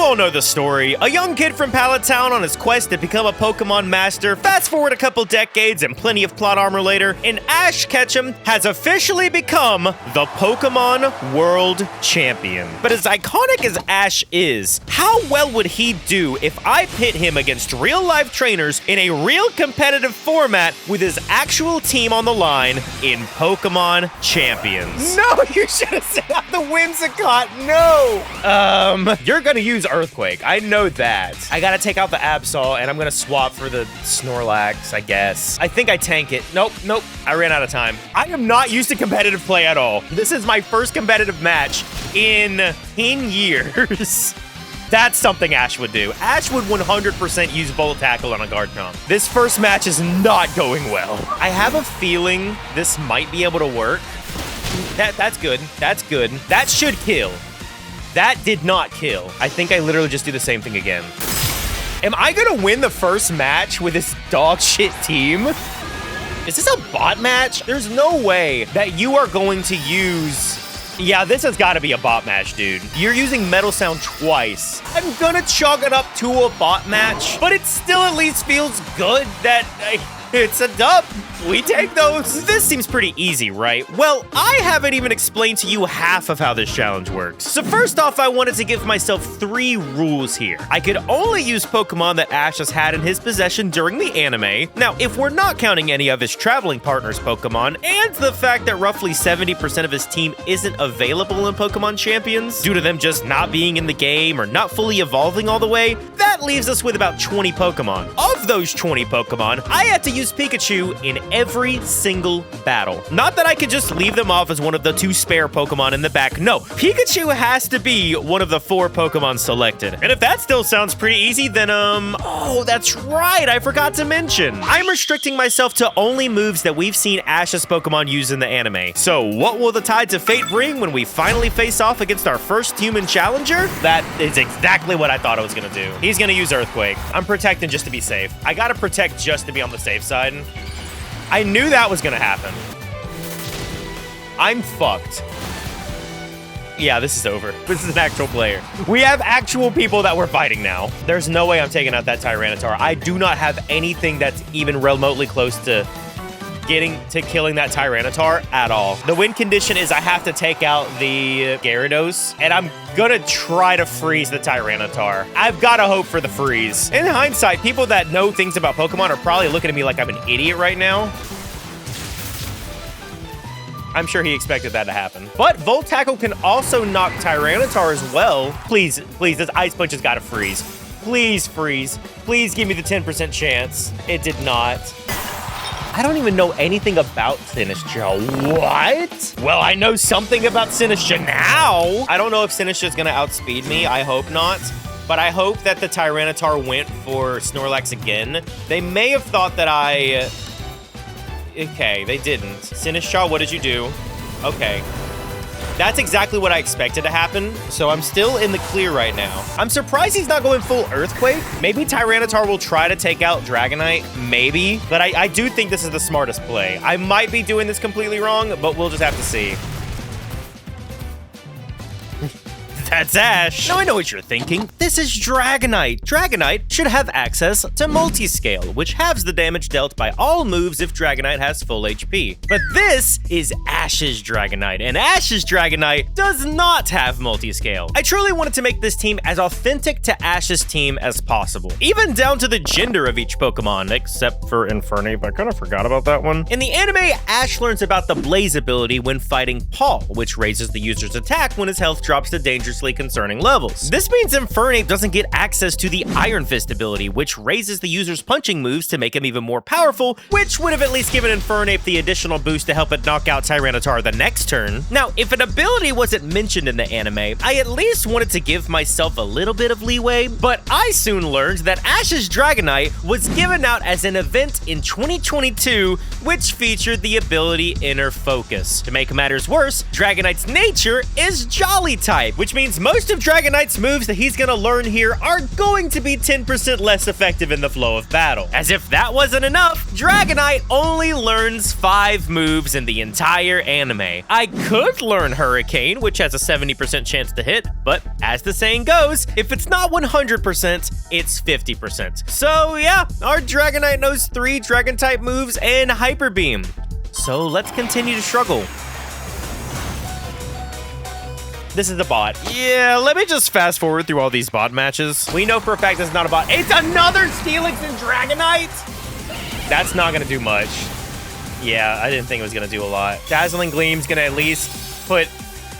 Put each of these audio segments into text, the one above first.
all know the story. A young kid from Pallet Town on his quest to become a Pokemon master. Fast forward a couple decades and plenty of plot armor later, and Ash Ketchum has officially become the Pokemon World Champion. But as iconic as Ash is, how well would he do if I pit him against real-life trainers in a real competitive format with his actual team on the line in Pokemon Champions? No, you should have said the Whimsicott. No. You're gonna use Earthquake. I know that. I gotta take out the Absol, and I'm gonna swap for the Snorlax, I guess. I think I tank it. Nope. I ran out of time. I am not used to competitive play at all. This is my first competitive match in 10 years. That's something Ash would do. Ash would 100% use Volt Tackle on a guard comp. This first match is not going well. I have a feeling this might be able to work. That's good. That's good. That should kill. That did not kill. I think I literally just do the same thing again. Am I gonna win the first match with this dog shit team? Is this a bot match? There's no way that you are going to use... Yeah, this has got to be a bot match, dude. You're using Metal Sound twice. I'm gonna chalk it up to a bot match, but it still at least feels good that it's a dub. We take those. This seems pretty easy, right? Well, I haven't even explained to you half of how this challenge works. So first off, I wanted to give myself 3 rules here. I could only use Pokemon that Ash has had in his possession during the anime. Now, if we're not counting any of his traveling partners' Pokemon, and the fact that roughly 70% of his team isn't available in Pokemon Champions, due to them just not being in the game or not fully evolving all the way, that leaves us with about 20 Pokemon. Of those 20 Pokemon, I had to use Pikachu in every single battle. Not that I could just leave them off as one of the 2 spare Pokemon in the back. No, Pikachu has to be one of the 4 Pokemon selected. And if that still sounds pretty easy, then oh, that's right, I forgot to mention. I'm restricting myself to only moves that we've seen Ash's Pokemon use in the anime. So what will the Tides of Fate bring when we finally face off against our first human challenger? That is exactly what I thought I was gonna do. He's gonna use Earthquake. I'm protecting just to be safe. I gotta protect just to be on the safe side. I knew that was gonna happen. I'm fucked. Yeah, this is over. This is an actual player. We have actual people that we're fighting now. There's no way I'm taking out that Tyranitar. I do not have anything that's even remotely close to getting to killing that Tyranitar at all. The win condition is I have to take out the Gyarados, and I'm gonna try to freeze the Tyranitar. I've gotta hope for the freeze. In hindsight, people that know things about Pokemon are probably looking at me like I'm an idiot right now. I'm sure he expected that to happen. But Volt Tackle can also knock Tyranitar as well. Please, this Ice Punch has gotta freeze. Please freeze. Please give me the 10% chance. It did not. I don't even know anything about Sinistcha. What? Well, I know something about Sinistcha now. I don't know if Sinistcha is gonna outspeed me. I hope not. But I hope that the Tyranitar went for Snorlax again. They may have thought that I... Okay, they didn't. Sinistcha, what did you do? Okay. That's exactly what I expected to happen, so I'm still in the clear right now. I'm surprised he's not going full Earthquake. Maybe Tyranitar will try to take out Dragonite, maybe. But I do think this is the smartest play. I might be doing this completely wrong, but we'll just have to see. That's Ash. Now I know what you're thinking. This is Dragonite. Dragonite should have access to Multiscale, which halves the damage dealt by all moves if Dragonite has full HP. But this is Ash's Dragonite, and Ash's Dragonite does not have Multiscale. I truly wanted to make this team as authentic to Ash's team as possible, even down to the gender of each Pokemon, except for Infernape. I kind of forgot about that one. In the anime, Ash learns about the Blaze ability when fighting Paul, which raises the user's attack when his health drops to dangerously concerning levels. This means Infernape doesn't get access to the Iron Fist ability, which raises the user's punching moves to make him even more powerful, which would have at least given Infernape the additional boost to help it knock out Tyranitar the next turn. Now, if an ability wasn't mentioned in the anime, I at least wanted to give myself a little bit of leeway, but I soon learned that Ash's Dragonite was given out as an event in 2022, which featured the ability Inner Focus. To make matters worse, Dragonite's nature is Jolly type, which means means most of Dragonite's moves that he's gonna learn here are going to be 10% less effective in the flow of battle. As if that wasn't enough, Dragonite only learns 5 moves in the entire anime. I could learn Hurricane, which has a 70% chance to hit, but as the saying goes, if it's not 100%, it's 50%. So yeah, our Dragonite knows 3 Dragon-type moves and Hyper Beam. So let's continue to struggle. This is a bot. Yeah, let me just fast forward through all these bot matches. We know for a fact it's not a bot. It's another Steelix and Dragonite? That's not gonna do much. Yeah, I didn't think it was gonna do a lot. Dazzling Gleam's gonna at least put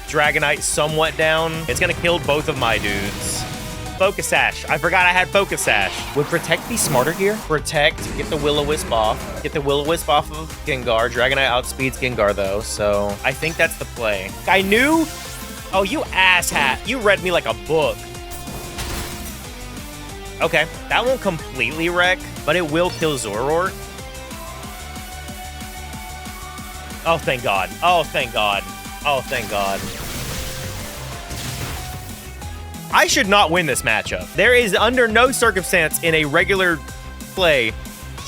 Dragonite somewhat down. It's gonna kill both of my dudes. Focus Sash. I forgot I had Focus Sash. Would Protect be smarter here? Protect, get the Will-O-Wisp off. Get the Will-O-Wisp off of Gengar. Dragonite outspeeds Gengar though, so I think that's the play. I knew. Oh, you asshat. You read me like a book. Okay, that won't completely wreck, but it will kill Zoroark. Oh, thank God. Oh, thank God. Oh, thank God. I should not win this matchup. There is under no circumstance in a regular play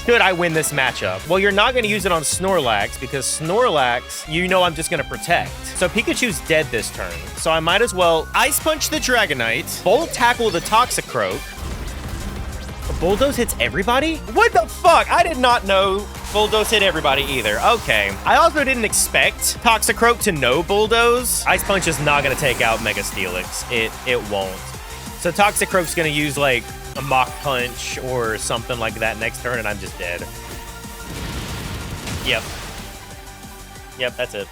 should I win this matchup. Well, you're not going to use it on Snorlax because Snorlax, you know I'm just going to protect. So Pikachu's dead this turn. So I might as well Ice Punch the Dragonite, Bolt Tackle the Toxicroak. Bulldoze hits everybody? What the fuck? I did not know Bulldoze hit everybody either. Okay. I also didn't expect Toxicroak to know Bulldoze. Ice Punch is not going to take out Mega Steelix. It won't. So Toxicroak's going to use like a Mach Punch or something like that next turn and I'm just dead. Yep. Yep, that's it.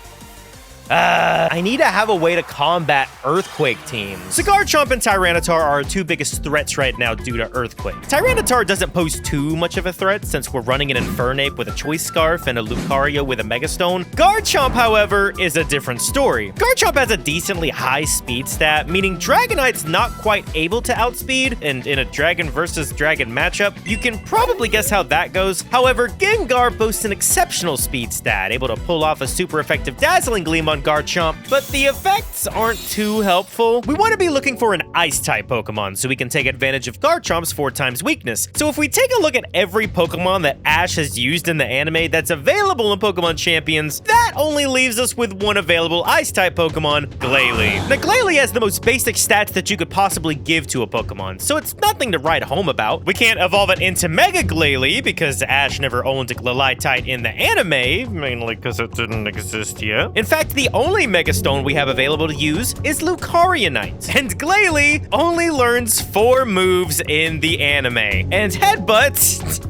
I need to have a way to combat Earthquake teams. Garchomp and Tyranitar are our 2 biggest threats right now due to Earthquake. Tyranitar doesn't pose too much of a threat since we're running an Infernape with a Choice Scarf and a Lucario with a Megastone. Garchomp, however, is a different story. Garchomp has a decently high speed stat, meaning Dragonite's not quite able to outspeed, and in a Dragon versus Dragon matchup, you can probably guess how that goes. However, Gengar boasts an exceptional speed stat, able to pull off a super effective Dazzling Gleam on Garchomp, but the effects aren't too helpful. We want to be looking for an Ice-type Pokemon so we can take advantage of Garchomp's 4x weakness. So if we take a look at every Pokemon that Ash has used in the anime that's available in Pokemon Champions, that only leaves us with one available Ice-type Pokemon, Glalie. Now, Glalie has the most basic stats that you could possibly give to a Pokemon, so it's nothing to write home about. We can't evolve it into Mega Glalie because Ash never owned a Glalie in the anime, mainly because it didn't exist yet. In fact, the only Megastone we have available to use is Lucarionite. And Glalie only learns 4 moves in the anime. And Headbutt,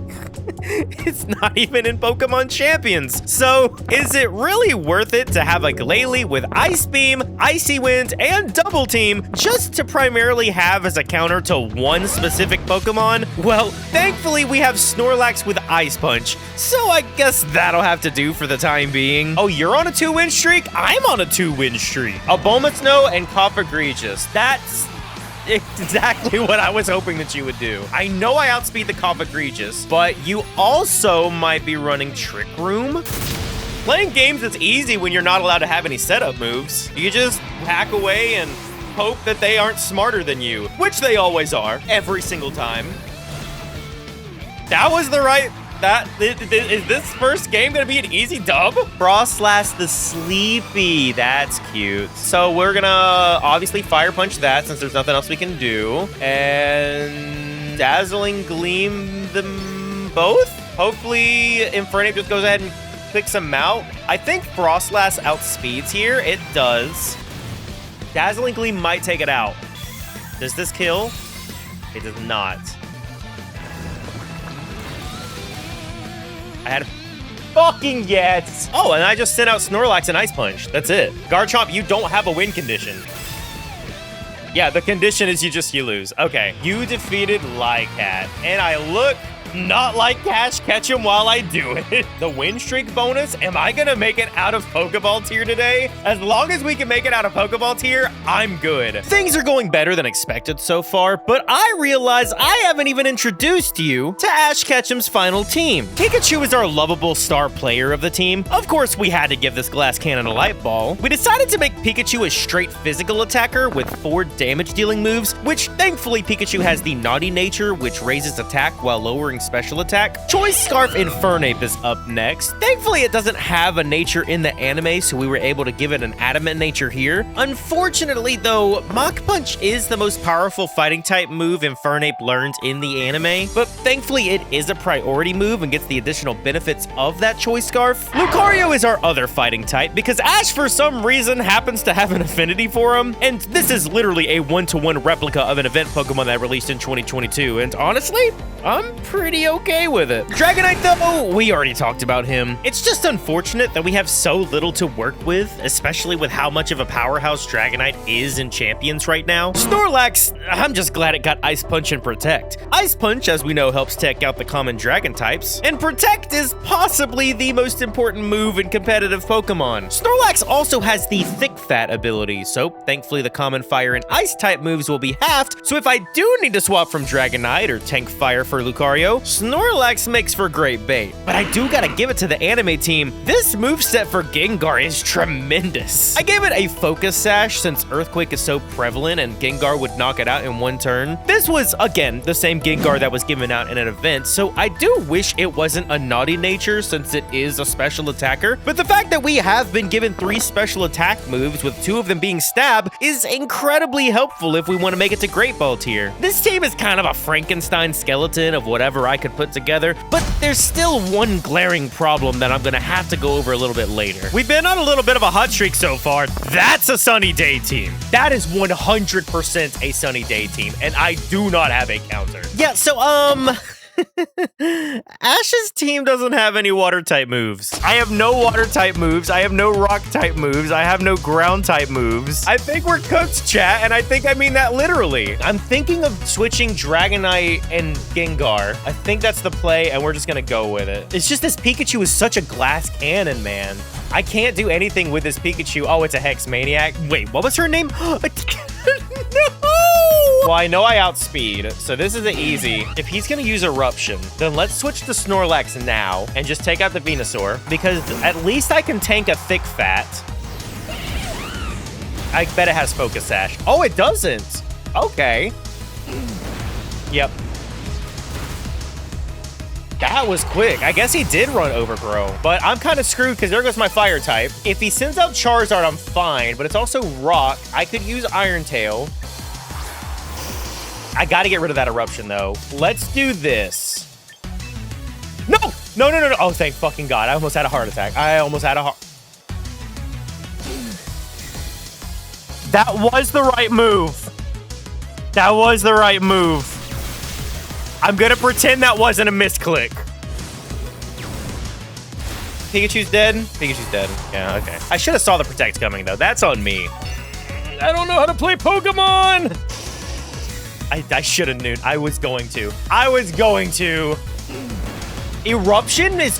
it's not even in Pokemon Champions. So is it really worth it to have a Glalie with Ice Beam, Icy Wind, and Double Team just to primarily have as a counter to one specific Pokemon? Well, thankfully we have Snorlax with Ice Punch, so I guess that'll have to do for the time being. Oh, you're on a 2-win streak? I'm on a 2-win streak. A Bulbasaur and Cofagrigus. That's exactly what I was hoping that you would do. I know I outspeed the Cofagrigus, but you also might be running Trick Room. Playing games is easy when you're not allowed to have any setup moves. You just hack away and hope that they aren't smarter than you, which they always are, every single time. That was the right... Is this first game gonna be an easy dub? Frostlass the Sleepy, that's cute. So we're gonna obviously Fire Punch that since there's nothing else we can do. And Dazzling Gleam them both? Hopefully Infernape just goes ahead and picks them out. I think Frostlass outspeeds here, it does. Dazzling Gleam might take it out. Does this kill? It does not. I had a fucking yes. Oh, and I just sent out Snorlax and Ice Punch. That's it. Garchomp, you don't have a win condition. Yeah, the condition is you lose. Okay, you defeated Lycat. And I look not like Ash Ketchum while I do it. The win streak bonus, am I gonna make it out of Pokeball tier today? As long as we can make it out of Pokeball tier, I'm good. Things are going better than expected so far, but I realize I haven't even introduced you to Ash Ketchum's final team. Pikachu is our lovable star player of the team. Of course, we had to give this glass cannon a light ball. We decided to make Pikachu a straight physical attacker with 4 damage dealing moves, which thankfully Pikachu has the naughty nature, which raises attack while lowering special attack. Choice Scarf Infernape is up next. Thankfully, it doesn't have a nature in the anime, so we were able to give it an adamant nature here. Unfortunately, though, Mach Punch is the most powerful fighting type move Infernape learned in the anime, but thankfully it is a priority move and gets the additional benefits of that Choice Scarf. Lucario is our other fighting type because Ash, for some reason, happens to have an affinity for him, and this is literally a one-to-one replica of an event Pokemon that released in 2022, and honestly, I'm pretty okay with it. Dragonite, though, we already talked about him. It's just unfortunate that we have so little to work with, especially with how much of a powerhouse Dragonite is in Champions right now. Snorlax, I'm just glad it got Ice Punch and Protect. Ice Punch, as we know, helps take out the common dragon types, and Protect is possibly the most important move in competitive Pokemon. Snorlax also has the Thick Fat ability, so thankfully the common fire and ice type moves will be halved, so if I do need to swap from Dragonite or Tank Fire for Lucario, Snorlax makes for great bait. But I do gotta give it to the anime team. This moveset for Gengar is tremendous. I gave it a Focus Sash since Earthquake is so prevalent and Gengar would knock it out in one turn. This was, again, the same Gengar that was given out in an event, so I do wish it wasn't a naughty nature since it is a special attacker, but the fact that we have been given 3 special attack moves with 2 of them being Stab is incredibly helpful if we want to make it to Great Ball tier. This team is kind of a Frankenstein skeleton of whatever I could put together, but there's still one glaring problem that I'm gonna have to go over a little bit later. We've been on a little bit of a hot streak so far. That's a sunny day team. That is 100% a sunny day team, and I do not have a counter. Yeah, so, Ash's team doesn't have any water type moves. I have no water type moves. I have no rock type moves. I have no ground type moves. I think we're cooked, chat, and I think I mean that literally. I'm thinking of switching Dragonite and Gengar. I think that's the play, and we're just gonna go with it. It's just this Pikachu is such a glass cannon, man. I can't do anything with this Pikachu. Oh, it's a Hex Maniac. Wait, what was her name? No! Well, I know I outspeed, so this is an easy. If he's gonna use Eruption, then let's switch to Snorlax now and just take out the Venusaur, because at least I can tank a Thick Fat. I bet it has Focus Sash. Oh, it doesn't. Okay. Yep. That was quick. I guess he did run Overgrow, but I'm kind of screwed because there goes my fire type. If he sends out Charizard, I'm fine, but it's also Rock. I could use Iron Tail. I got to get rid of that Eruption, though. Let's do this. No! No, no, no, no. Oh, thank fucking God. I almost had a heart attack. I almost had a heart... That was the right move. That was the right move. I'm gonna pretend that wasn't a misclick. Pikachu's dead? Pikachu's dead. Yeah, okay. I should have saw the Protect coming, though. That's on me. I don't know how to play Pokemon! I should have known. I was going to. I was going to. Eruption is...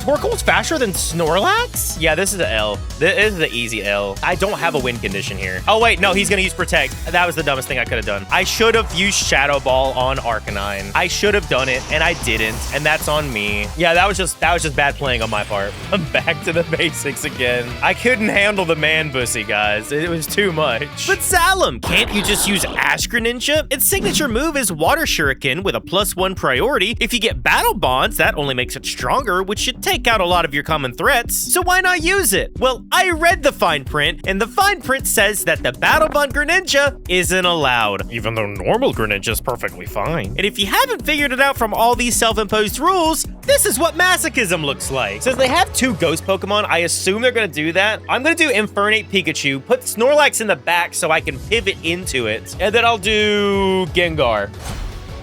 Torkoal's faster than Snorlax? Yeah, this is an L. This is the easy L. I don't have a win condition here. Oh, wait, no, he's gonna use Protect. That was the dumbest thing I could have done. I should have used Shadow Ball on Arcanine. I should have done it, and I didn't, and that's on me. Yeah, that was just bad playing on my part. I'm back to the basics again. I couldn't handle the man bussy, guys. It was too much. But Xalem, can't you just use Ash Greninja? Its signature move is Water Shuriken with a +1 priority. If you get Battle Bonds, that only makes it stronger, which should take out a lot of your common threats, so why not use it? Well, I read the fine print, and the fine print says that the Battle Bond Greninja isn't allowed, even though normal Greninja is perfectly fine. And if you haven't figured it out from all these self-imposed rules, this is what masochism looks like. Since they have 2 ghost Pokemon, I assume they're gonna do that. I'm gonna do Infernape Pikachu, put Snorlax in the back so I can pivot into it, and then I'll do Gengar.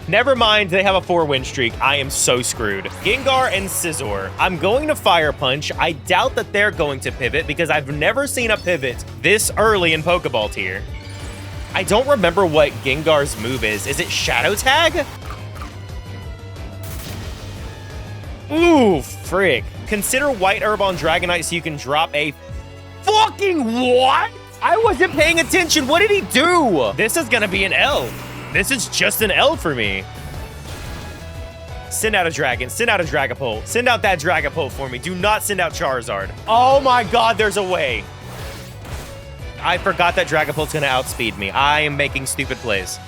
Never mind, they have a 4-win streak. I am so screwed. Gengar and Scizor. I'm going to Fire Punch. I doubt that they're going to pivot because I've never seen a pivot this early in Pokeball tier. I don't remember what Gengar's move is. Is it Shadow Tag? Ooh, frick. Consider White Herb on Dragonite so you can drop a fucking what? I wasn't paying attention. What did he do? This is gonna be an L. This is just an L for me. Send out a dragon. Send out a Dragapult. Send out that Dragapult for me. Do not send out Charizard. Oh my god, there's a way. I forgot that Dragapult's gonna outspeed me. I am making stupid plays.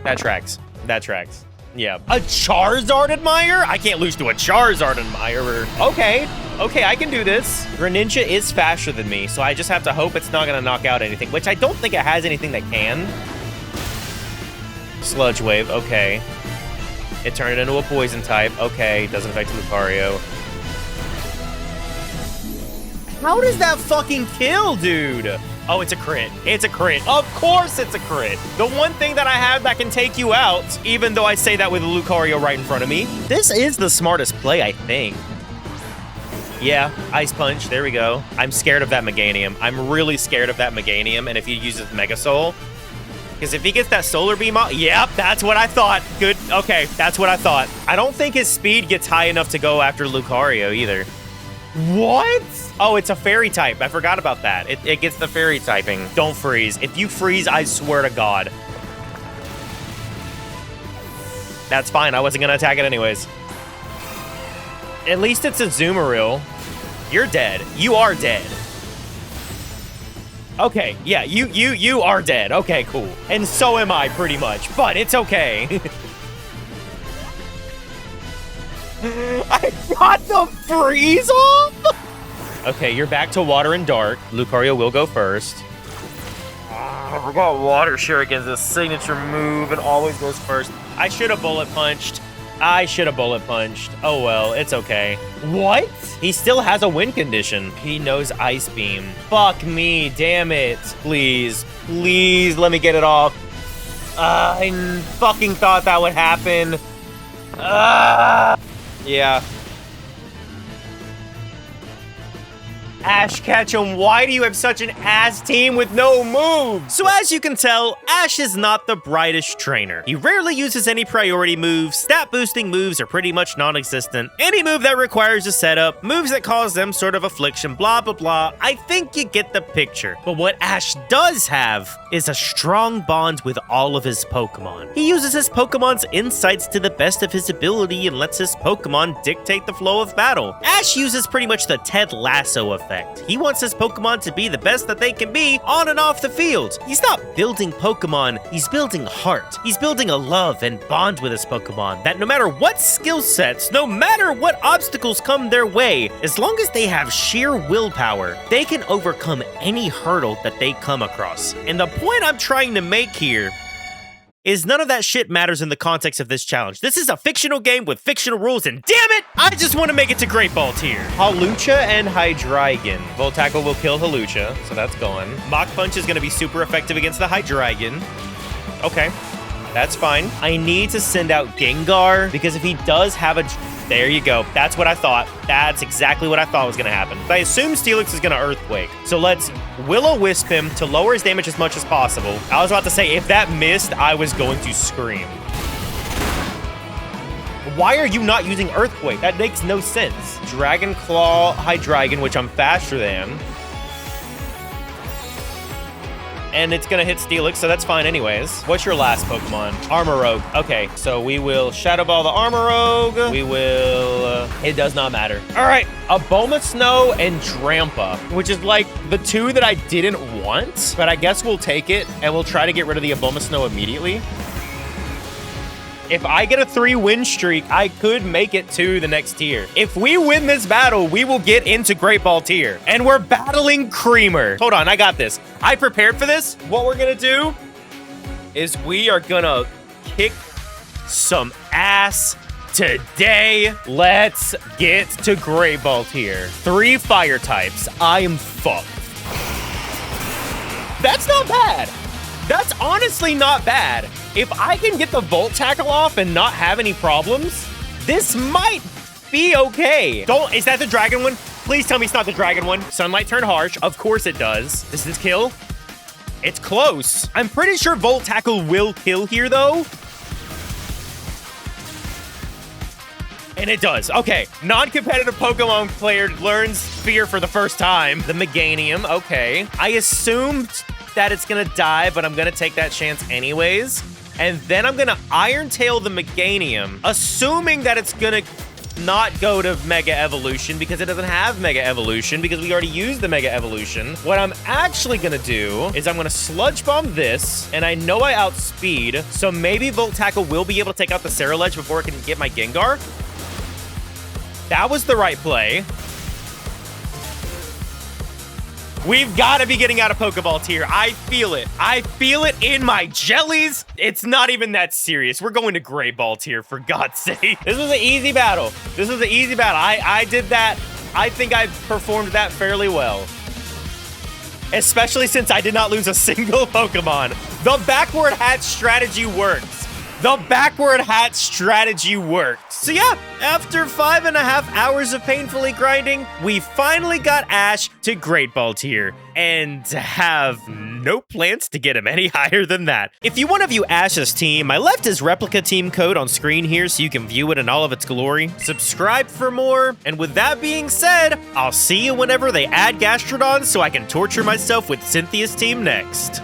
That tracks. That tracks. Yeah. A Charizard Admire? I can't lose to a Charizard Admirer. Okay. Okay, I can do this. Greninja is faster than me, so I just have to hope it's not gonna knock out anything, which I don't think it has anything that can. Sludge Wave, okay. It turned it into a poison type. Okay, doesn't affect Lucario. How does that fucking kill, dude? Oh, it's a crit. It's a crit. Of course it's a crit. The one thing that I have that can take you out, even though I say that with a Lucario right in front of me. This is the smartest play, I think. Yeah, Ice Punch. There we go. I'm scared of that Meganium. I'm really scared of that Meganium, and if he uses Mega Soul. Because if he gets that Solar Beam out, yep, that's what I thought. Good. Okay, that's what I thought. I don't think his speed gets high enough to go after Lucario either. What? Oh, it's a fairy type. I forgot about that. It gets the fairy typing. Don't freeze. If you freeze, I swear to God. That's fine. I wasn't going to attack it anyways. At least it's a Zoomeril. You're dead. You are dead. Okay, yeah, you are dead. Okay, cool. And so am I, pretty much. But it's okay. I got the freeze off? Okay, you're back to Water and Dark. Lucario will go first. I forgot Water Shuriken's a signature move. It always goes first. I should have Bullet Punched. I should have Bullet Punched. Oh well, it's okay. What? He still has a win condition. He knows Ice Beam. Fuck me, damn it. Please, please let me get it off. I fucking thought that would happen. Yeah. Ash Ketchum, why do you have such an ass team with no moves? So as you can tell, Ash is not the brightest trainer. He rarely uses any priority moves, stat boosting moves are pretty much non-existent, any move that requires a setup, moves that cause them sort of affliction, blah blah blah. I think you get the picture. But what Ash does have is a strong bond with all of his Pokemon. He uses his Pokemon's insights to the best of his ability and lets his Pokemon dictate the flow of battle. Ash uses pretty much the Ted Lasso effect. He wants his Pokemon to be the best that they can be on and off the field. He's not building Pokemon, he's building heart. He's building a love and bond with his Pokemon that no matter what skill sets, no matter what obstacles come their way, as long as they have sheer willpower, they can overcome any hurdle that they come across. And the point I'm trying to make here is none of that shit matters in the context of this challenge. This is a fictional game with fictional rules, and damn it, I just want to make it to Great Ball tier. Hawlucha and Hydreigon. Volt Tackle will kill Hawlucha, so that's gone. Mach Punch is going to be super effective against the Hydreigon. Okay, that's fine. I need to send out Gengar, because if he does have a... There you go. That's what I thought. That's exactly what I thought was going to happen. I assume Steelix is going to Earthquake. So let's Will-O-Wisp him to lower his damage as much as possible. I was about to say, if that missed, I was going to scream. Why are you not using Earthquake? That makes no sense. Dragon Claw, Hydreigon, which I'm faster than. And it's gonna hit Steelix, so that's fine anyways. What's your last Pokemon? Armorogue. Okay, so we will Shadow Ball the Armorogue. We will... it does not matter. All right, Abomasnow and Drampa, which is like the two that I didn't want, but I guess we'll take it, and we'll try to get rid of the Abomasnow immediately. If I get a 3-win streak, I could make it to the next tier. If we win this battle, we will get into Great Ball tier. And we're battling Creamer. Hold on, I got this. I prepared for this. What we're gonna do is we are gonna kick some ass today. Let's get to Great Ball tier. 3 fire types. I am fucked. That's not bad. That's honestly not bad. If I can get the Volt Tackle off and not have any problems, this might be okay. Is that the dragon one? Please tell me it's not the dragon one. Sunlight Turn Harsh. Of course it does. Does this kill? It's close. I'm pretty sure Volt Tackle will kill here, though. And it does. Okay, non-competitive Pokemon player learns fear for the first time. The Meganium, okay. I assumed that it's gonna die, but I'm gonna take that chance anyways. And then I'm gonna Iron Tail the Meganium, assuming that it's gonna not go to Mega Evolution because it doesn't have Mega Evolution because we already used the Mega Evolution. What I'm actually gonna do is I'm gonna Sludge Bomb this, and I know I outspeed, so maybe Volt Tackle will be able to take out the Ceruledge before it can get my Gengar. That was the right play. We've got to be getting out of Pokeball tier. I feel it. I feel it in my jellies. It's not even that serious. We're going to Gray Ball tier, for God's sake. This was an easy battle. This was an easy battle. I did that. I think I performed that fairly well. Especially since I did not lose a single Pokemon. The backward hatch strategy works. The backward hatch strategy worked. So yeah, after 5.5 hours of painfully grinding, we finally got Ash to Great Ball tier, and have no plans to get him any higher than that. If you want to view Ash's team, I left his replica team code on screen here so you can view it in all of its glory. Subscribe for more, and with that being said, I'll see you whenever they add Gastrodon so I can torture myself with Cynthia's team next.